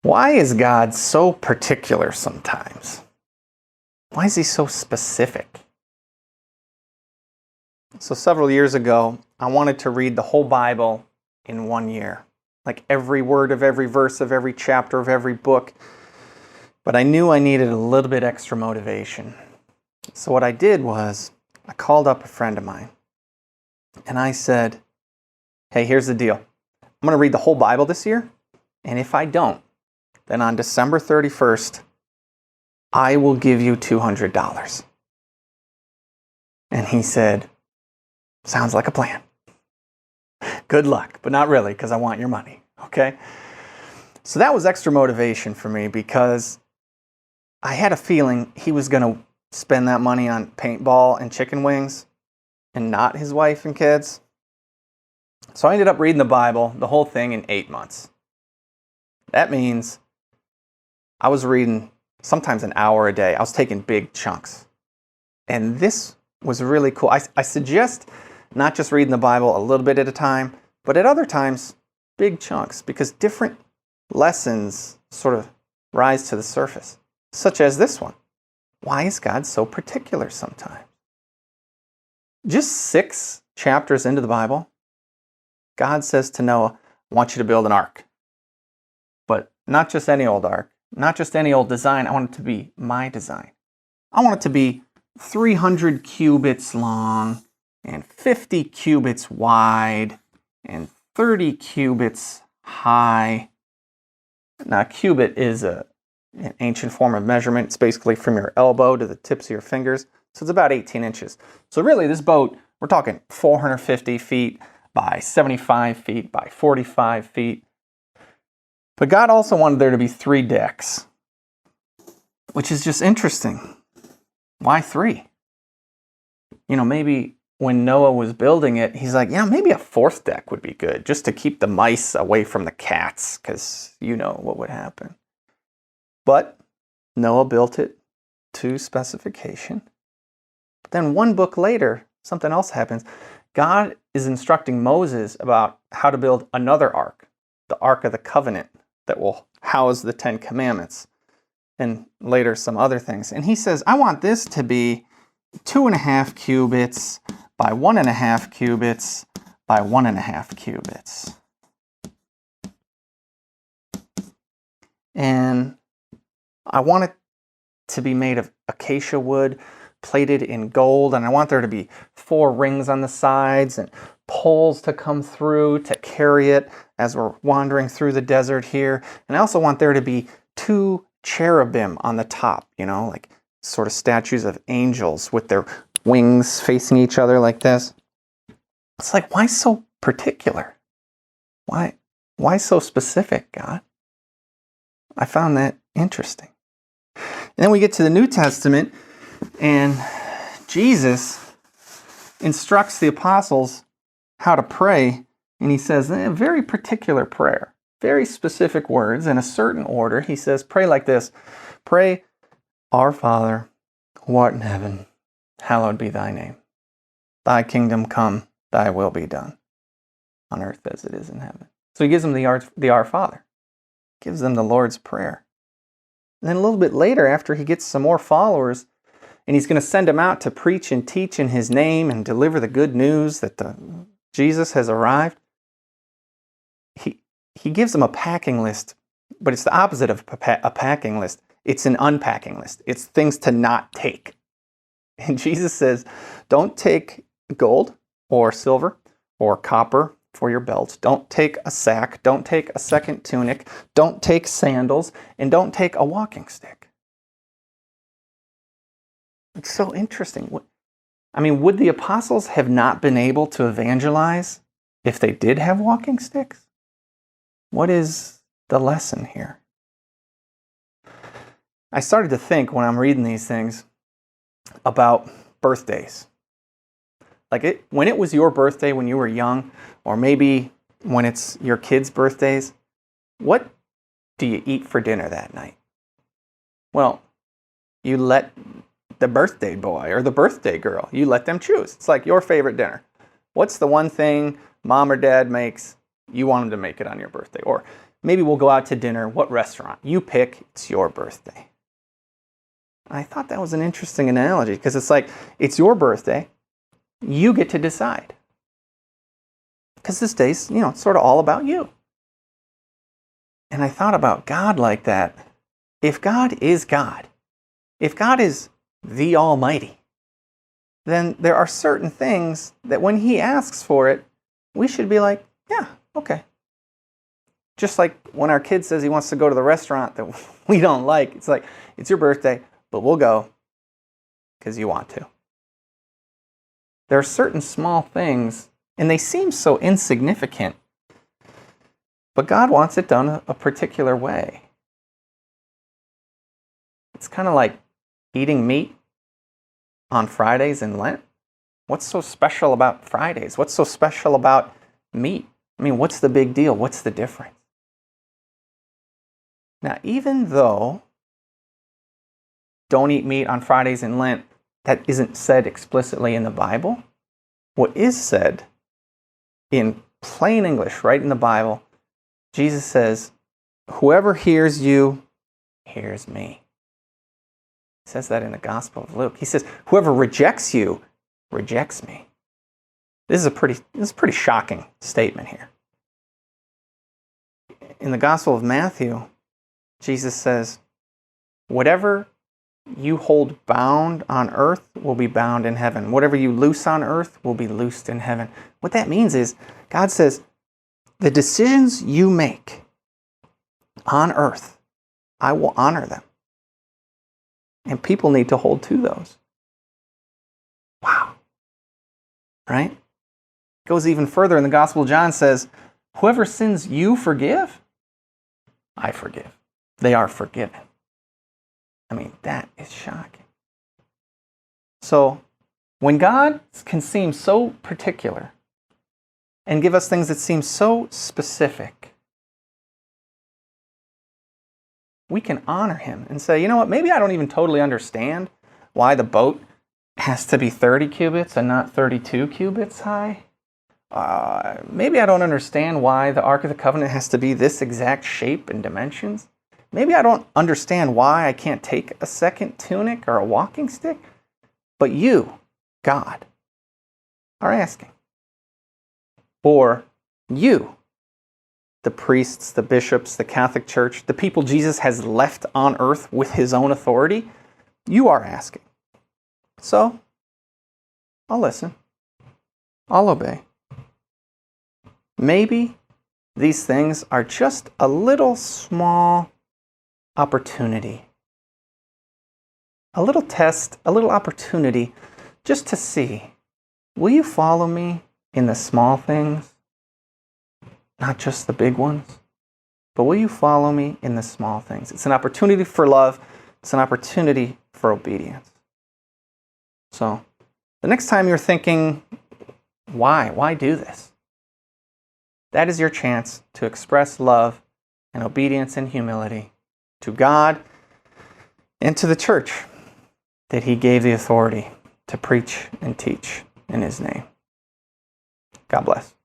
Why is God so particular sometimes? Why is he so specific? So several years ago, I wanted to read the whole Bible in 1 year. Like every word of every verse of every chapter of every book. But I knew I needed a little bit extra motivation. So what I did was, I called up a friend of mine. And I said, hey, here's the deal. I'm going to read the whole Bible this year. And if I don't, then on December 31st, I will give you $200. And he said, sounds like a plan. Good luck, but not really, because I want your money, okay? So that was extra motivation for me because I had a feeling he was going to spend that money on paintball and chicken wings and not his wife and kids. So I ended up reading the Bible, the whole thing, in 8 months. That means I was reading sometimes an hour a day. I was taking big chunks. And this was really cool. I suggest not just reading the Bible a little bit at a time, but at other times, big chunks, because different lessons sort of rise to the surface, such as this one. Why is God so particular sometimes? Just 6 chapters into the Bible, God says to Noah, I want you to build an ark. But not just any old ark, not just any old design. I want it to be my design. I want it to be 300 cubits long and 50 cubits wide and 30 cubits high. Now, a cubit is an ancient form of measurement. It's basically from your elbow to the tips of your fingers. So it's about 18 inches. So really, this boat, we're talking 450 feet by 75 feet by 45 feet. But God also wanted there to be 3 decks, which is just interesting. Why 3? Maybe when Noah was building it, he's like, maybe a 4th deck would be good, just to keep the mice away from the cats, because you know what would happen. But Noah built it to specification. But then 1 book later, something else happens. God is instructing Moses about how to build another ark, the Ark of the Covenant, that will house the 10 Commandments, and later some other things. And he says, I want this to be 2.5 cubits by 1.5 cubits by 1.5 cubits. And I want it to be made of acacia wood, plated in gold, and I want there to be 4 rings on the sides and poles to come through to carry it as we're wandering through the desert here. And I also want there to be 2 cherubim on the top, like sort of statues of angels with their wings facing each other like this. It's like, why so particular? Why so specific, God? I found that interesting. And then we get to the New Testament, and Jesus instructs the apostles how to pray, and he says a very particular prayer, very specific words in a certain order. He says, pray like this. Pray, Our Father, who art in heaven, hallowed be thy name. Thy kingdom come, thy will be done, on earth as it is in heaven. So he gives them the Our Father, gives them the Lord's Prayer. And then a little bit later, after he gets some more followers, and he's going to send them out to preach and teach in his name and deliver the good news that Jesus has arrived, he gives them a packing list, but it's the opposite of a packing list. It's an unpacking list. It's things to not take. And Jesus says, don't take gold or silver or copper for your belt. Don't take a sack. Don't take a second tunic. Don't take sandals. And don't take a walking stick. It's so interesting. Would the apostles have not been able to evangelize if they did have walking sticks? What is the lesson here? I started to think when I'm reading these things about birthdays. When it was your birthday when you were young, or maybe when it's your kids' birthdays, what do you eat for dinner that night? Well, you let the birthday boy or the birthday girl, you let them choose. It's like your favorite dinner. What's the one thing mom or dad makes, you want them to make it on your birthday? Or maybe we'll go out to dinner. What restaurant? You pick. It's your birthday. I thought that was an interesting analogy because it's like, it's your birthday. You get to decide. Because this day's, it's sort of all about you. And I thought about God like that. If God is God, if God is the Almighty, then there are certain things that when He asks for it, we should be like, yeah, okay. Just like when our kid says he wants to go to the restaurant that we don't like, it's like, it's your birthday, but we'll go because you want to. There are certain small things, and they seem so insignificant, but God wants it done a particular way. It's kind of like eating meat on Fridays in Lent. What's so special about Fridays? What's so special about meat? I mean, what's the big deal? What's the difference? Now, even though don't eat meat on Fridays in Lent, that isn't said explicitly in the Bible, what is said in plain English, right in the Bible, Jesus says, whoever hears you, hears me. He says that in the Gospel of Luke. He says, whoever rejects you, rejects me. This is a pretty shocking statement here. In the Gospel of Matthew, Jesus says, whatever you hold bound on earth will be bound in heaven. Whatever you loose on earth will be loosed in heaven. What that means is, God says, the decisions you make on earth, I will honor them. And people need to hold to those. Wow. Right? It goes even further in the Gospel of John says, whoever sins you forgive, I forgive. They are forgiven. I mean, that is shocking. So, when God can seem so particular and give us things that seem so specific, we can honor Him and say, you know what, maybe I don't even totally understand why the boat has to be 30 cubits and not 32 cubits high. Maybe I don't understand why the Ark of the Covenant has to be this exact shape and dimensions. Maybe I don't understand why I can't take a second tunic or a walking stick. But you, God, are asking. Or you, the priests, the bishops, the Catholic Church, the people Jesus has left on earth with His own authority, you are asking. So, I'll listen. I'll obey. Maybe these things are just a little small opportunity. A little test, a little opportunity just to see, will you follow me in the small things? Not just the big ones, but will you follow me in the small things? It's an opportunity for love. It's an opportunity for obedience. So, the next time you're thinking, why do this? That is your chance to express love and obedience and humility to God and to the church that He gave the authority to preach and teach in His name. God bless.